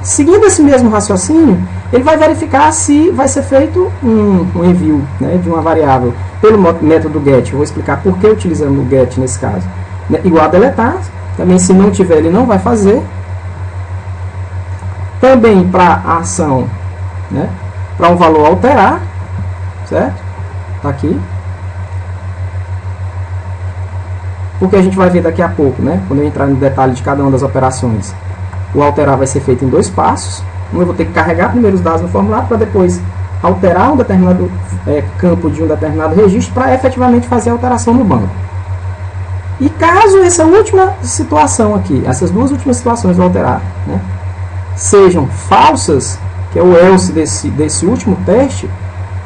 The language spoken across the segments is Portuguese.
Seguindo esse mesmo raciocínio, ele vai verificar se vai ser feito um envio, né, de uma variável pelo método get. Eu vou explicar por que utilizando o get nesse caso. Né, igual a deletar. Também, se não tiver, ele não vai fazer. Também para a ação, né, para um valor alterar, certo? Está aqui. Porque a gente vai ver daqui a pouco, né, quando eu entrar no detalhe de cada uma das operações. O alterar vai ser feito em 2 passos. Eu vou ter que carregar primeiro os dados no formulário para depois alterar um determinado campo de um determinado registro para efetivamente fazer a alteração no banco. E caso essa última situação aqui, essas duas últimas situações do alterar, né, sejam falsas, que é o else desse último teste,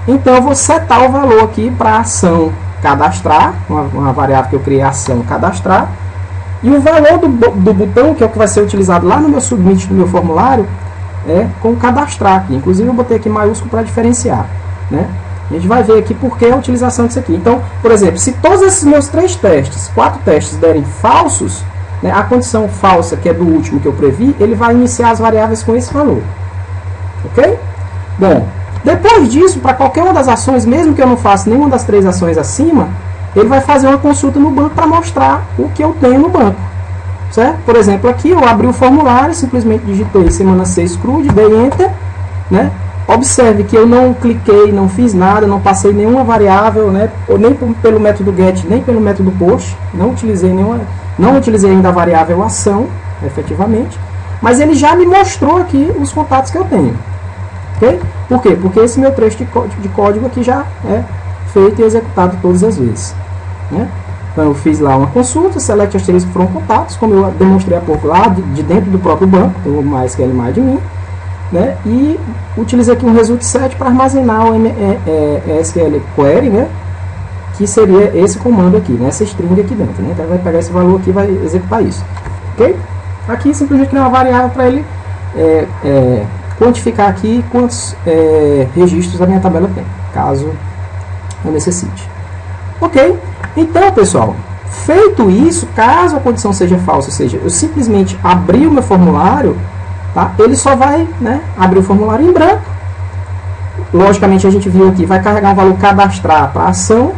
então eu vou setar o valor aqui para a ação cadastrar, uma variável que eu criei, ação cadastrar, e o valor do botão, que é o que vai ser utilizado lá no meu submit do meu formulário, com cadastrar aqui. Inclusive eu botei aqui maiúsculo para diferenciar, né? A gente vai ver aqui por que a utilização disso aqui. Então, por exemplo, se todos esses meus 4 testes derem falsos, né, a condição falsa, que é do último que eu previ, ele vai iniciar as variáveis com esse valor. Ok? Bom, depois disso, para qualquer uma das ações, mesmo que eu não faça nenhuma das 3 ações acima, ele vai fazer uma consulta no banco para mostrar o que eu tenho no banco. Certo? Por exemplo, aqui eu abri o formulário, simplesmente digitei semana 6 CRUD, dei Enter, né? Observe que eu não cliquei, não fiz nada, não passei nenhuma variável, né? Ou nem pelo método GET, nem pelo método POST, não utilizei ainda a variável ação, efetivamente, mas ele já me mostrou aqui os contatos que eu tenho. Ok? Por quê? Porque esse meu trecho de código aqui já é feito e executado todas as vezes, né? Então eu fiz lá uma consulta, select asterisco foram contatos, como eu demonstrei há pouco lá, de dentro do próprio banco, tem o MySQL MyAdmin, né? E utilizei aqui um result set para armazenar o SQL query, né? Que seria esse comando aqui, né? Essa string aqui dentro, né? Então ele vai pegar esse valor aqui e vai executar isso, ok? Aqui simplesmente criar uma variável para ele quantificar aqui quantos registros a minha tabela tem, caso eu necessite. Ok? Então, pessoal, feito isso, caso a condição seja falsa, ou seja, eu simplesmente abrir o meu formulário, tá? Ele só vai, né, abrir o formulário em branco. Logicamente, a gente viu aqui, vai carregar um valor cadastrar para ação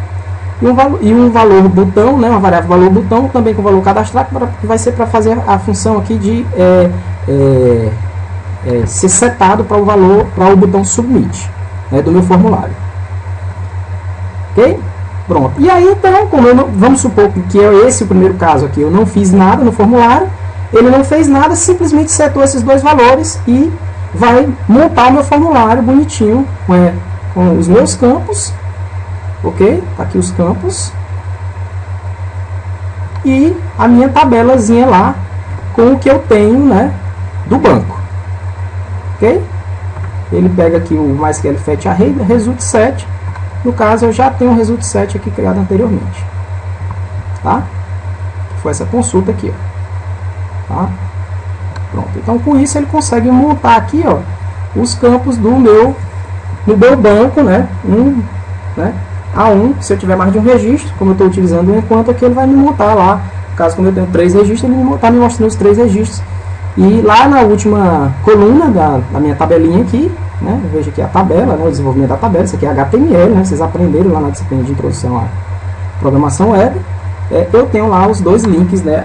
e um valor botão, né, uma variável valor botão, também com valor cadastrar, que vai ser para fazer a função aqui de ser setado para o valor, para o botão submit, né, do meu formulário. Ok? Pronto. E aí, então, como vamos supor que é esse o primeiro caso aqui, eu não fiz nada no formulário, ele não fez nada, simplesmente setou esses 2 valores e vai montar o meu formulário bonitinho com os meus campos, ok? Tá aqui os campos e a minha tabelazinha lá com o que eu tenho, né, do banco, ok? Ele pega aqui o MySQL Fetch Array, result set. No caso, eu já tenho um result set aqui criado anteriormente, tá? Foi essa consulta aqui, ó. Tá? Pronto. Então, com isso, ele consegue montar aqui, ó, os campos do meu banco, né? A1, se eu tiver mais de um registro, como eu estou utilizando um enquanto aqui, ele vai me montar lá. No caso, como eu tenho 3 registros, ele está me mostrando os 3 registros. E lá na última coluna da minha tabelinha aqui, né, eu vejo aqui a tabela, né, o desenvolvimento da tabela, isso aqui é HTML, né, vocês aprenderam lá na disciplina de introdução à programação web. Eu tenho lá os 2 links, né,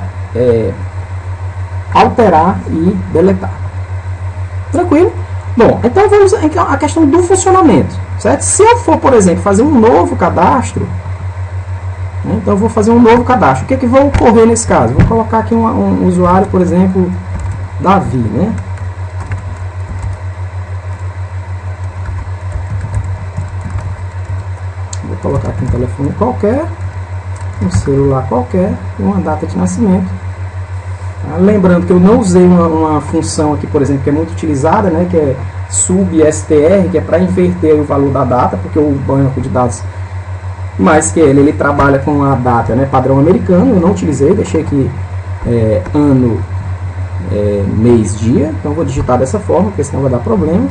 alterar e deletar. Tranquilo? Bom, então vamos à questão do funcionamento, certo? Se eu for, por exemplo, fazer um novo cadastro, né, então eu vou fazer um novo cadastro. O que é que vai ocorrer nesse caso? Vou colocar aqui um usuário, por exemplo, Davi, né? Vou colocar aqui um telefone qualquer, um celular qualquer e uma data de nascimento. Tá? Lembrando que eu não usei uma função aqui, por exemplo, que é muito utilizada, né, que é substr, que é para inverter o valor da data, porque o banco de dados MySQL ele trabalha com a data, né, padrão americano. Eu não utilizei, deixei aqui ano, mês, dia. Então vou digitar dessa forma, porque senão vai dar problema.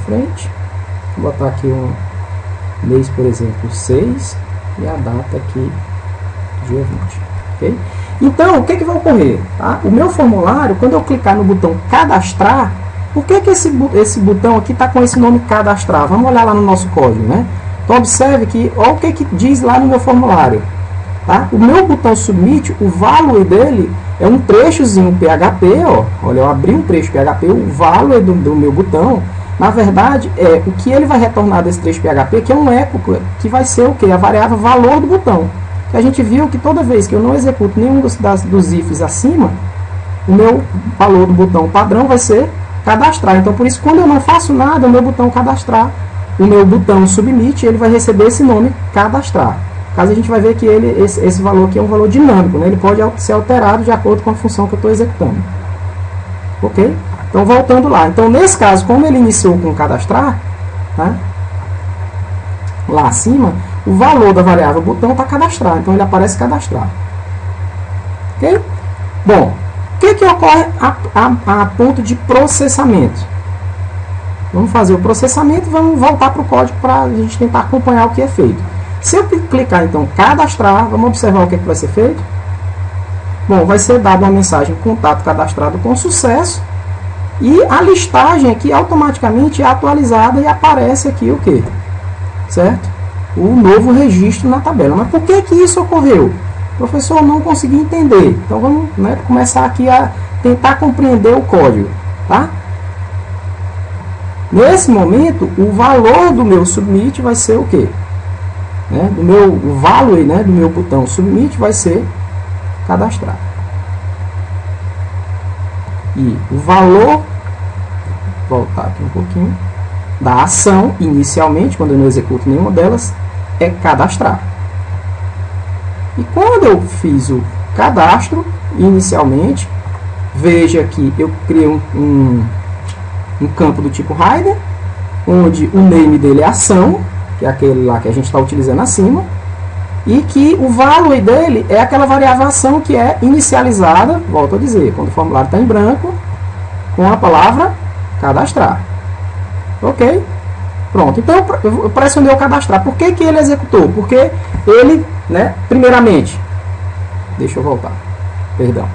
Frente, vou botar aqui um mês, por exemplo, 6 e a data aqui dia 20, ok? Então, o que vai ocorrer? Tá? O meu formulário, quando eu clicar no botão cadastrar, por que esse botão aqui está com esse nome cadastrar? Vamos olhar lá no nosso código, né? Então, observe que, olha o que diz lá no meu formulário. Tá? O meu botão submit, o value dele é um trechozinho PHP, ó. Olha, eu abri um trecho PHP, o value do meu botão, na verdade, é o que ele vai retornar desse trecho PHP, que é um eco, que vai ser o quê? A variável valor do botão. Que a gente viu que toda vez que eu não executo nenhum dos ifs acima, o meu valor do botão padrão vai ser cadastrar. Então, por isso, quando eu não faço nada, o meu botão cadastrar, o meu botão submit, ele vai receber esse nome cadastrar. Caso a gente vai ver que esse valor aqui é um valor dinâmico, né? Ele pode ser alterado de acordo com a função que eu estou executando. Ok? Então, voltando lá. Então, nesse caso, como ele iniciou com cadastrar, tá? Lá acima, o valor da variável botão está cadastrar. Então, ele aparece cadastrar. Ok? Bom, o que ocorre a ponto de processamento? Vamos fazer o processamento e vamos voltar para o código para a gente tentar acompanhar o que é feito. Se eu clicar, então, cadastrar, vamos observar o que vai ser feito. Bom, vai ser dada uma mensagem contato cadastrado com sucesso. E a listagem aqui automaticamente é atualizada e aparece aqui o quê? Certo? O novo registro na tabela. Mas por que isso ocorreu? Professor, não consegui entender. Então vamos, né, começar aqui a tentar compreender o código. Tá? Nesse momento, o valor do meu submit vai ser o quê? Né? O value, né, do meu botão submit vai ser cadastrar. E o valor, voltar aqui um pouquinho, da ação, inicialmente, quando eu não executo nenhuma delas, é cadastrar. E quando eu fiz o cadastro, inicialmente, veja que eu criei um campo do tipo Rider, onde o name dele é ação, que é aquele lá que a gente está utilizando acima, e que o value dele é aquela variável ação que é inicializada, volto a dizer, quando o formulário está em branco, com a palavra cadastrar. Ok? Pronto. Então, eu pressionei o cadastrar. Por que ele executou? Porque ele, né, primeiramente, deixa eu voltar, perdão.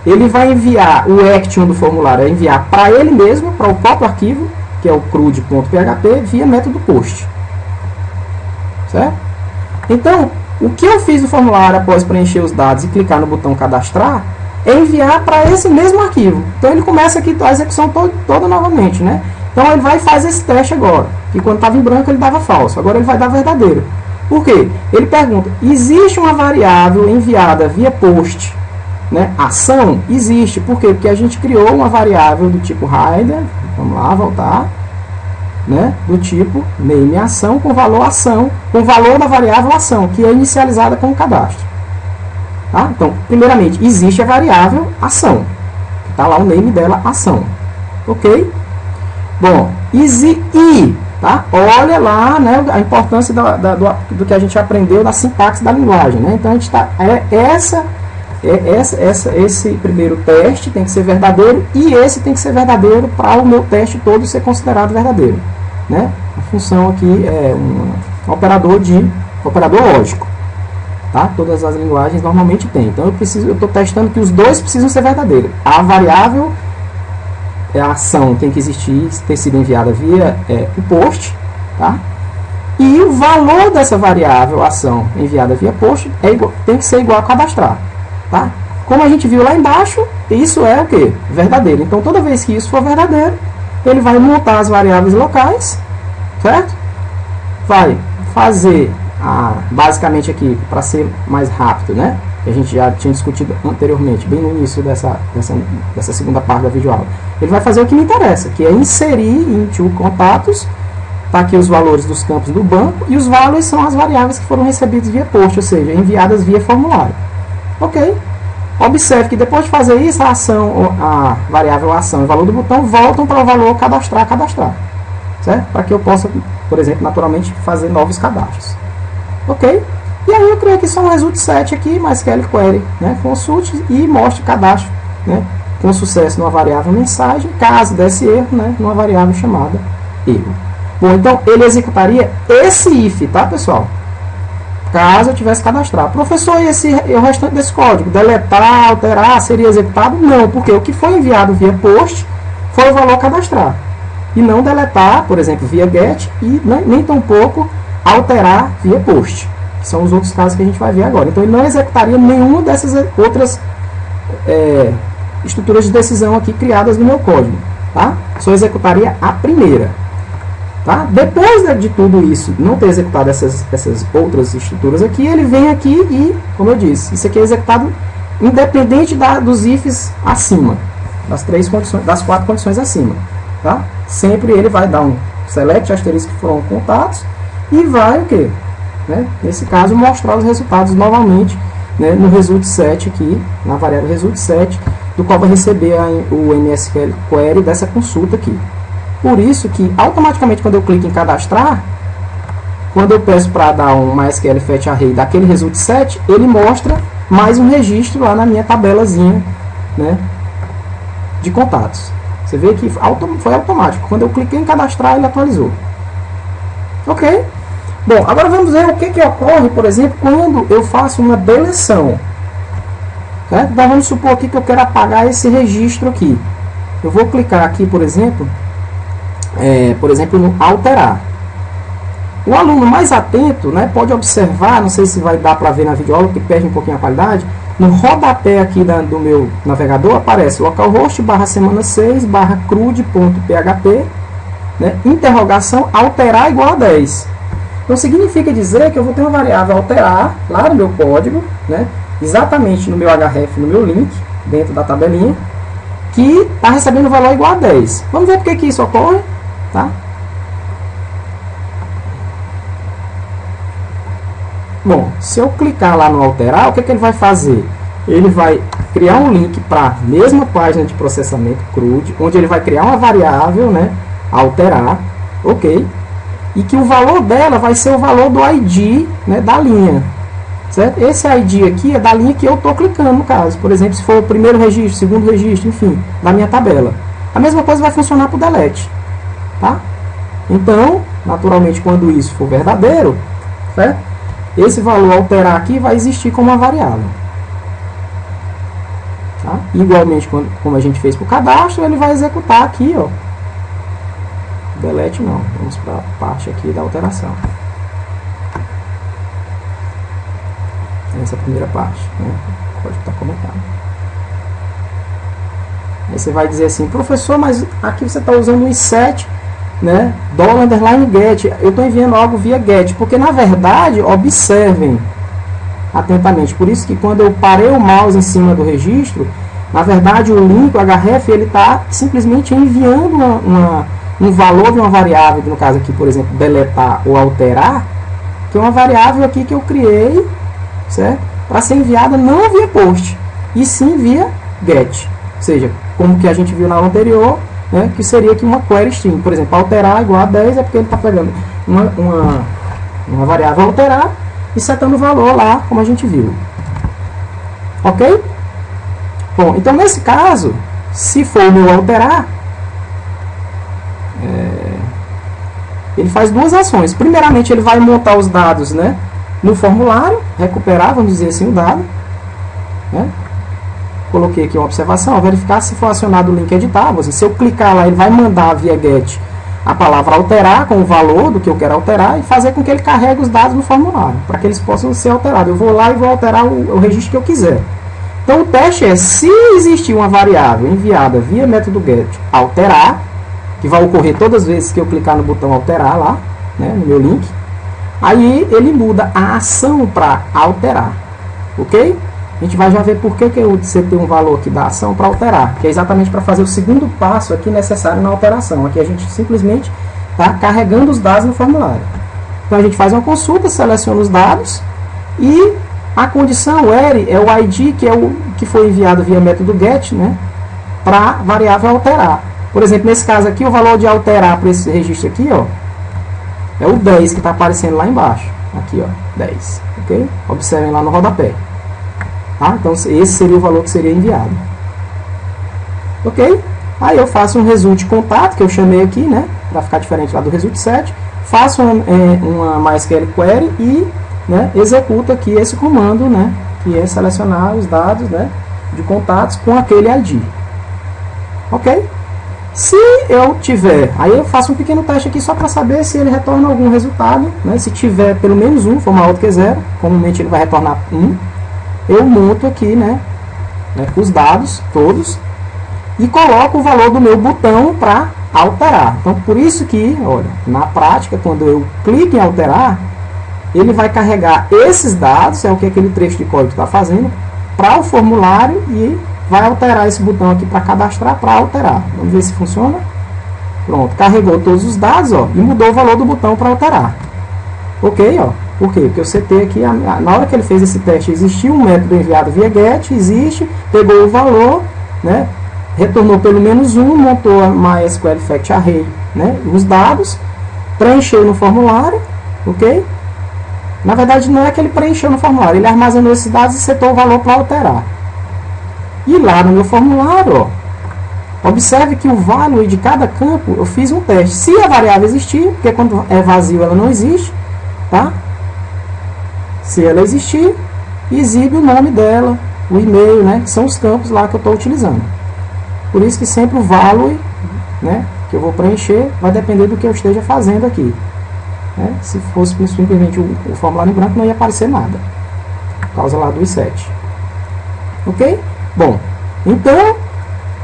Ele vai enviar o action do formulário, enviar para ele mesmo, para o próprio arquivo, que é o crude.php, via método post. Certo? Então, o que eu fiz no formulário após preencher os dados e clicar no botão cadastrar, é enviar para esse mesmo arquivo. Então, ele começa aqui a execução toda novamente, né? Então, ele vai e faz esse teste agora. Que quando estava em branco, ele dava falso. Agora, ele vai dar verdadeiro. Por quê? Ele pergunta, existe uma variável enviada via post, né? Ação? Existe. Por quê? Porque a gente criou uma variável do tipo Rider. Vamos lá, voltar. Né? Do tipo name ação com valor ação, com valor da variável ação, que é inicializada com o cadastro. Tá? Então, primeiramente, existe a variável ação. Está lá o name dela, ação. Ok? Bom, tá? Olha lá, né, a importância do que a gente aprendeu da sintaxe da linguagem. Né? Então, a gente está... esse primeiro teste tem que ser verdadeiro e esse tem que ser verdadeiro para o meu teste todo ser considerado verdadeiro. Né? A função aqui é um operador lógico. Tá? Todas as linguagens normalmente tem. Então eu estou testando que os dois precisam ser verdadeiros. A variável, a ação tem que existir, ter sido enviada via o post. Tá? E o valor dessa variável, ação enviada via post, tem que ser igual a cadastrar. Tá? Como a gente viu lá embaixo, isso é o que? Verdadeiro. Então, toda vez que isso for verdadeiro, ele vai montar as variáveis locais, certo? Vai fazer, basicamente aqui, para ser mais rápido, né? Que a gente já tinha discutido anteriormente, bem no início dessa segunda parte da videoaula. Ele vai fazer o que me interessa, que é inserir into contatos, tá aqui os valores dos campos do banco, e os values são as variáveis que foram recebidas via post, ou seja, enviadas via formulário. Ok? Observe que depois de fazer isso, a variável ação e o valor do botão voltam para o valor cadastrar. Certo? Para que eu possa, por exemplo, naturalmente fazer novos cadastros. Ok? E aí eu criei aqui só um result set aqui, MySQL query, né? Consult e mostre cadastro, né? Com sucesso numa variável mensagem, caso desse erro, né? Numa variável chamada erro. Bom, então ele executaria esse if, tá, pessoal? caso eu tivesse cadastrar. Professor, e o restante desse código? Deletar, alterar, seria executado? Não, porque o que foi enviado via post foi o valor cadastrar. E não deletar, por exemplo, via get e nem tampouco alterar via post. Que são os outros casos que a gente vai ver agora. Então ele não executaria nenhuma dessas outras estruturas de decisão aqui criadas no meu código. Tá? Só executaria a primeira. Tá? Depois de tudo isso, não ter executado essas outras estruturas aqui, ele vem aqui e, como eu disse, isso aqui é executado independente dos ifs acima, das 4 condições acima. Tá? Sempre ele vai dar um select asterisco que foram contatos e vai o quê? Né? Nesse caso, mostrar os resultados novamente, né, no result set aqui, na variável result set, do qual vai receber o MSQL query dessa consulta aqui. Por isso que, automaticamente, quando eu clico em cadastrar, quando eu peço para dar um MySQL fetch array daquele result set, ele mostra mais um registro lá na minha tabelazinha, né, de contatos. Você vê que foi automático. Quando eu cliquei em cadastrar, ele atualizou. Ok? Bom, agora vamos ver o que ocorre, por exemplo, quando eu faço uma deleção. Certo? Então vamos supor aqui que eu quero apagar esse registro aqui. Eu vou clicar aqui, por exemplo, no alterar. O aluno mais atento, né, pode observar, não sei se vai dar para ver na videoaula, porque perde um pouquinho a qualidade. No rodapé aqui do meu navegador aparece localhost /semana 6 /crude.php, né, interrogação alterar igual a 10. Então significa dizer que eu vou ter uma variável alterar lá no meu código, né, exatamente no meu href, no meu link, dentro da tabelinha, que está recebendo o valor igual a 10. Vamos ver por que isso ocorre. Tá? Bom, se eu clicar lá no alterar, o que ele vai fazer? Ele vai criar um link para a mesma página de processamento CRUD, onde ele vai criar uma variável, né, alterar, ok? E que o valor dela vai ser o valor do ID, né, da linha. Certo? Esse ID aqui é da linha que eu estou clicando, no caso. Por exemplo, se for o primeiro registro, segundo registro, enfim, da minha tabela. A mesma coisa vai funcionar para o delete. Tá? Então, naturalmente, quando isso for verdadeiro, certo? Esse valor alterar aqui vai existir como uma variável. Tá? Igualmente, como a gente fez para o cadastro, ele vai executar aqui, ó. Delete não, vamos para a parte aqui da alteração. Essa primeira parte, né? Pode estar comentado. Aí você vai dizer assim, professor, mas aqui você está usando um inset, né, $_get, eu estou enviando algo via get, porque na verdade, observem atentamente, por isso que quando eu parei o mouse em cima do registro, na verdade o link, o href, ele está simplesmente enviando um valor de uma variável, no caso aqui, por exemplo, deletar ou alterar, que é uma variável aqui que eu criei, certo? Para ser enviada não via post, e sim via get, ou seja, como que a gente viu na aula anterior, né, que seria aqui uma query string. Por exemplo, alterar igual a 10 é porque ele está pegando uma variável alterar e setando o valor lá, como a gente viu. Ok? Bom, então nesse caso, se for o meu alterar, ele faz duas ações. Primeiramente, ele vai montar os dados, né, no formulário, recuperar, vamos dizer assim, o dado, né? Coloquei aqui uma observação, verificar se for acionado o link editável. Se eu clicar lá, ele vai mandar via get a palavra alterar com o valor do que eu quero alterar e fazer com que ele carregue os dados no formulário, para que eles possam ser alterados. Eu vou lá e vou alterar o registro que eu quiser. Então o teste é, se existir uma variável enviada via método get alterar, que vai ocorrer todas as vezes que eu clicar no botão alterar lá, né, no meu link, aí ele muda a ação para alterar, ok? A gente vai já ver por que você tem um valor aqui da ação para alterar, que é exatamente para fazer o segundo passo aqui necessário na alteração. Aqui a gente simplesmente está carregando os dados no formulário. Então a gente faz uma consulta, seleciona os dados e a condição where é o ID, que é o que foi enviado via método get, né, para a variável alterar. Por exemplo, nesse caso aqui, o valor de alterar para esse registro aqui, ó, é o 10 que está aparecendo lá embaixo. Aqui, ó, 10. Ok? Observem lá no rodapé. Tá? Então, esse seria o valor que seria enviado. Ok? Aí eu faço um result contato, que eu chamei aqui, né? Para ficar diferente lá do result set. Faço uma MySQL query e né, executa aqui esse comando, né, que é selecionar os dados, né, de contatos com aquele ID. Ok? Se eu tiver, aí eu faço um pequeno teste aqui só para saber se ele retorna algum resultado, né, se tiver pelo menos um, for maior do que 0, comumente ele vai retornar 1, eu monto aqui, né, os dados todos e coloco o valor do meu botão para alterar. Então, por isso que, olha, na prática, quando eu clico em alterar, ele vai carregar esses dados, é o que aquele trecho de código está fazendo, para o formulário e vai alterar esse botão aqui para cadastrar, para alterar. Vamos ver se funciona. Pronto, carregou todos os dados, ó, e mudou o valor do botão para alterar. Ok, ó. Por quê? Porque eu setei aqui, na hora que ele fez esse teste, existiu um método enviado via GET, existe, pegou o valor, né, retornou pelo menos um, montou a MySQL Fact Array, né, os dados, preencheu no formulário, ok? Na verdade, não é que ele preencheu no formulário, ele armazenou esses dados e setou o valor para alterar. E lá no meu formulário, ó, observe que o value de cada campo, eu fiz um teste. Se a variável existir, porque quando é vazio ela não existe, tá? Se ela existir, exibe o nome dela, o e-mail, né? Que são os campos lá que eu estou utilizando. Por isso que sempre o value, né, que eu vou preencher vai depender do que eu esteja fazendo aqui. Né? Se fosse simplesmente o formulário em branco, não ia aparecer nada, por causa lá do i7. Ok? Bom, então,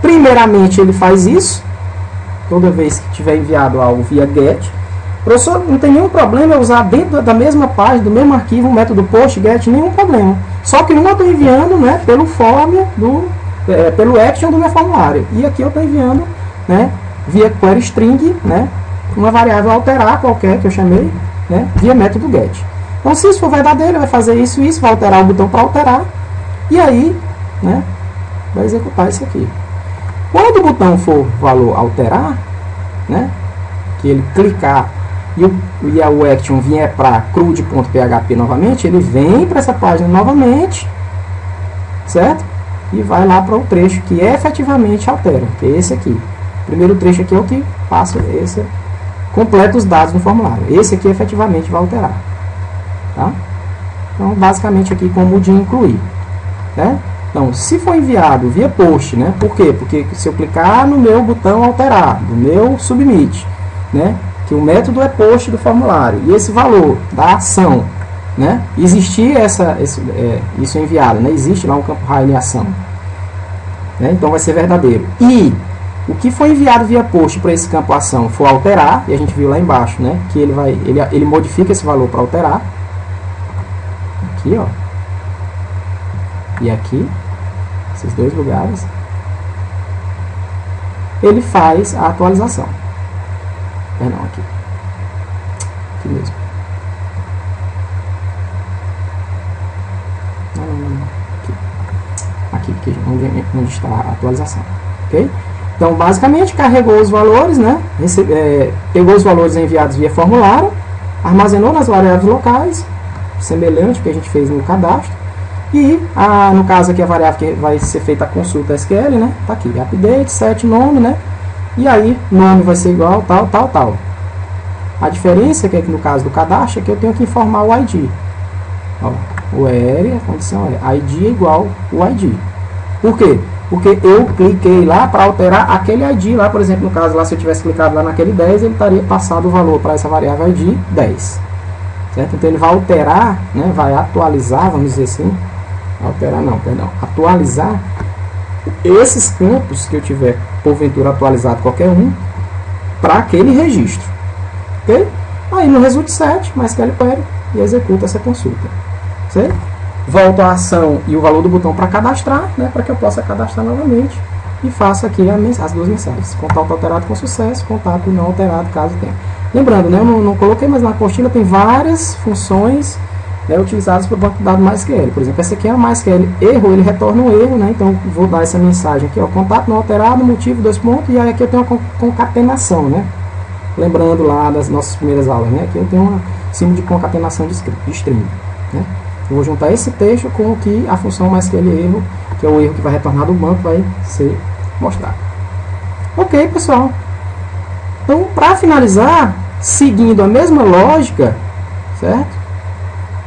primeiramente ele faz isso, toda vez que tiver enviado algo via GET. Professor, não tem nenhum problema eu usar dentro da mesma página, do mesmo arquivo, o método POST, GET, nenhum problema. Só que uma eu estou enviando, né, pelo form, pelo action do meu formulário. E aqui eu estou enviando, né, via query string, né, uma variável alterar qualquer que eu chamei, né, via método GET. Então, se isso for verdadeiro, ele vai fazer isso e isso, vai alterar o botão para alterar. E aí, né, vai executar isso aqui. Quando o botão for valor alterar, né, que ele clicar e o action vier para crude.php novamente, ele vem para essa página novamente, certo? E vai lá para o trecho que efetivamente altera, que é esse aqui. O primeiro trecho aqui é o que passa, esse completa os dados no formulário. Esse aqui efetivamente vai alterar. Tá? Então, basicamente aqui como o de incluir. Né? Então, se for enviado via post, né? Por quê? Porque se eu clicar no meu botão alterar, no meu submit, né? Que o método é post do formulário, e esse valor da ação, né? Existir isso enviado, né? Existe lá um campo raio em ação, né? Então vai ser verdadeiro. E o que foi enviado via post para esse campo ação for alterar, e a gente viu lá embaixo, né? Que ele modifica esse valor para alterar. Aqui, ó. E aqui, esses dois lugares, ele faz a atualização. Perdão, aqui. Aqui mesmo. Não. Aqui onde está a atualização. Ok? Então, basicamente, carregou os valores, né? Pegou os valores enviados via formulário, armazenou nas variáveis locais, semelhante ao que a gente fez no cadastro. E, no caso aqui, a variável que vai ser feita a consulta SQL, né? Tá aqui, update, set nome, né? E aí, nome vai ser igual, tal. A diferença é que no caso do cadastro é que eu tenho que informar o ID. Ó, o ERE, a condição é ID é igual o ID. Por quê? Porque eu cliquei lá para alterar aquele ID lá, por exemplo, no caso lá, se eu tivesse clicado lá naquele 10, ele estaria passado o valor para essa variável ID 10. Certo? Então ele vai alterar, né? Vai atualizar, vamos dizer assim. Atualizar esses campos que eu tiver porventura atualizado qualquer um para aquele registro, ok? Aí no result set, MySQL query e executa essa consulta, certo? Volto a ação e o valor do botão para cadastrar, né? Para que eu possa cadastrar novamente e faço aqui as duas mensagens: contato alterado com sucesso, contato não alterado caso tenha. Lembrando, né? Eu não coloquei, mas na apostila tem várias funções, né, utilizados para o banco de dados MySQL. Por exemplo, essa aqui é a MySQL erro, ele retorna um erro, né? Então vou dar essa mensagem aqui, ó, contato não alterado, motivo, 2 pontos, e aí aqui eu tenho uma concatenação, né? Lembrando lá das nossas primeiras aulas, né? Aqui eu tenho um símbolo de concatenação de string, né? Eu vou juntar esse texto com o que a função MySQL erro, que é o erro que vai retornar do banco, vai ser mostrado. Ok, pessoal. Então, para finalizar, seguindo a mesma lógica, certo?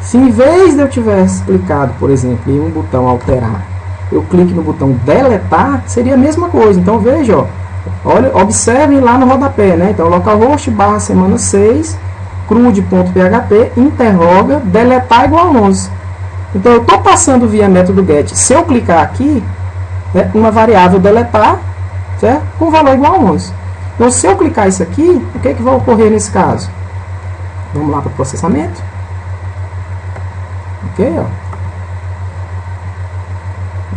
Se em vez de eu tivesse clicado, por exemplo, em um botão alterar, eu clique no botão deletar, seria a mesma coisa. Então veja, ó, olha, observem lá no rodapé, né? Então localhost / semana 6, crude.php, interroga, deletar igual a 11. Então eu estou passando via método get. Se eu clicar aqui, né, uma variável deletar, certo? Com valor igual a 11. Então se eu clicar isso aqui, o que é que vai ocorrer nesse caso? Vamos lá para o processamento. Ok, ó.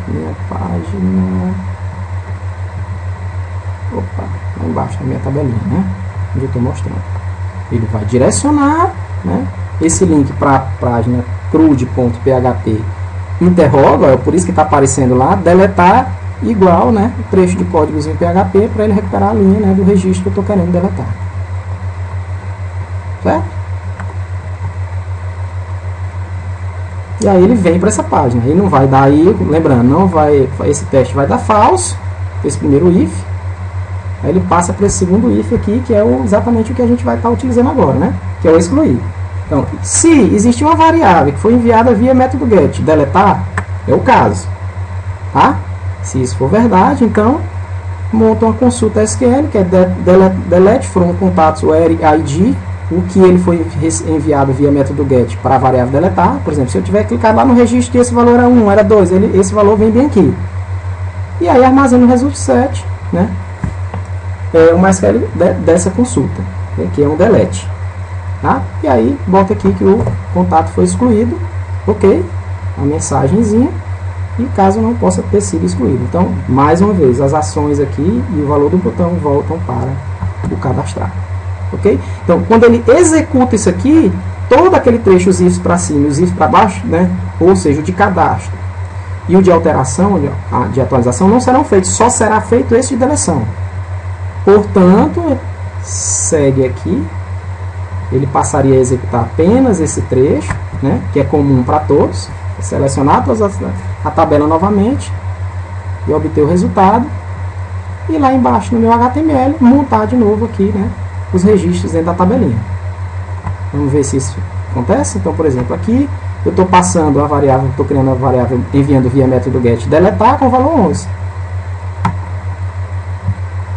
Minha página. Opa, lá embaixo na minha tabelinha, né? Onde eu estou mostrando. Ele vai direcionar, né, esse link para a página crude.php interroga, é por isso que está aparecendo lá, deletar igual, né, o trecho de códigos em PHP para ele recuperar a linha, né, do registro que eu estou querendo deletar. Certo? E aí ele vem para essa página. Ele não vai dar aí, lembrando, não vai, esse teste vai dar false, esse primeiro if. Aí ele passa para esse segundo if aqui, que é exatamente o que a gente vai estar utilizando agora, né? Que é o excluir. Então, se existe uma variável que foi enviada via método get, deletar, é o caso. Tá? Se isso for verdade, então, monta uma consulta SQL, que é delete from contatos where id, o que ele foi enviado via método get para a variável deletar. Por exemplo, se eu tiver clicado lá no registro que esse valor era 1, era 2, esse valor vem bem aqui. E aí armazena o result set, né? O MySQL dessa consulta, né, que é um delete. Tá? E aí, bota aqui que o contato foi excluído, ok, a mensagenzinha, e caso não possa ter sido excluído. Então, mais uma vez, as ações aqui e o valor do botão voltam para o cadastrar. Ok? Então, quando ele executa isso aqui, todo aquele trecho, os ifs para cima e os ifs para baixo, né, ou seja, o de cadastro e o de alteração, de atualização, não serão feitos, só será feito esse de deleção. Portanto, segue aqui, ele passaria a executar apenas esse trecho, né, que é comum para todos, selecionar a tabela novamente e obter o resultado, e lá embaixo no meu HTML montar de novo aqui, né, os registros dentro da tabelinha. Vamos ver se isso acontece. Então, por exemplo, aqui eu estou passando a variável, estou criando a variável enviando via método get deletar com valor 11.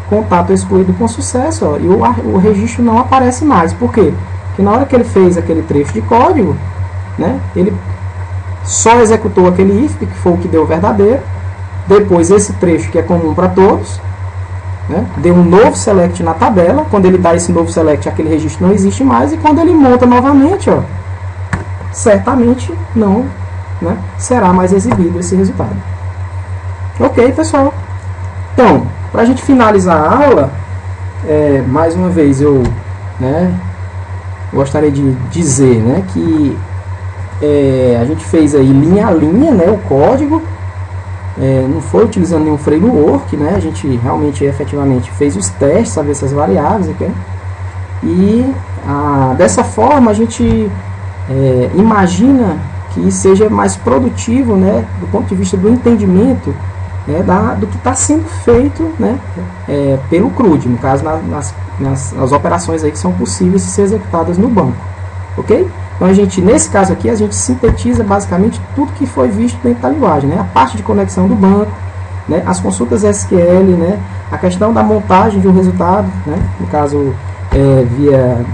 Contato excluído com sucesso, ó, e o registro não aparece mais. Por quê? Porque na hora que ele fez aquele trecho de código, né, ele só executou aquele if, que foi o que deu o verdadeiro. Depois esse trecho que é comum para todos, né, deu um novo select na tabela. Quando ele dá esse novo select, aquele registro não existe mais. E quando ele monta novamente, ó, certamente não, né, será mais exibido esse resultado. Ok, pessoal? Então, para a gente finalizar a aula, mais uma vez eu, né, gostaria de dizer, né, que a gente fez aí linha a linha, né, o código, não foi utilizando nenhum framework, né, a gente realmente efetivamente fez os testes, saber essas variáveis aqui, e dessa forma a gente imagina que seja mais produtivo, né, do ponto de vista do entendimento, do que está sendo feito, né, pelo CRUD, no caso nas operações aí que são possíveis de ser executadas no banco, ok? Então nesse caso aqui, a gente sintetiza basicamente tudo que foi visto dentro da linguagem, né? A parte de conexão do banco, né? As consultas SQL, né? A questão da montagem de um resultado, né? No caso via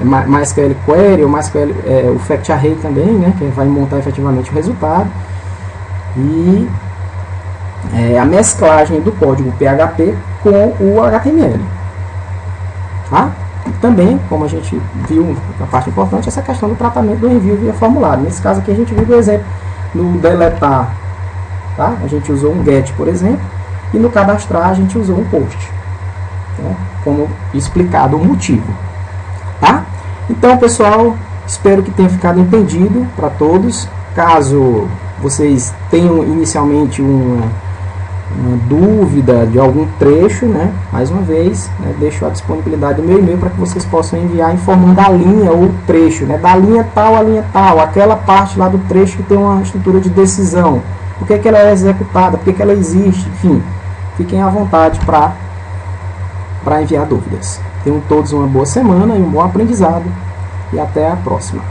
MySQL Query ou MySQL, o Fact Array também, né? Que vai montar efetivamente o resultado, e a mesclagem do código PHP com o HTML, tá? E também, como a gente viu, a parte importante, essa questão do tratamento do envio via formulário. Nesse caso aqui a gente viu, por exemplo, no deletar, tá? A gente usou um get, por exemplo, e no cadastrar a gente usou um post, né? Como explicado o motivo, tá? Então, pessoal, espero que tenha ficado entendido para todos. Caso vocês tenham inicialmente uma dúvida de algum trecho, né, mais uma vez, né, deixo a disponibilidade do meu e-mail para que vocês possam enviar informando a linha ou o trecho, né, da linha tal a linha tal, aquela parte lá do trecho que tem uma estrutura de decisão, por que ela é executada, por que ela existe, enfim, fiquem à vontade para enviar dúvidas. Tenham todos uma boa semana e um bom aprendizado, e até a próxima.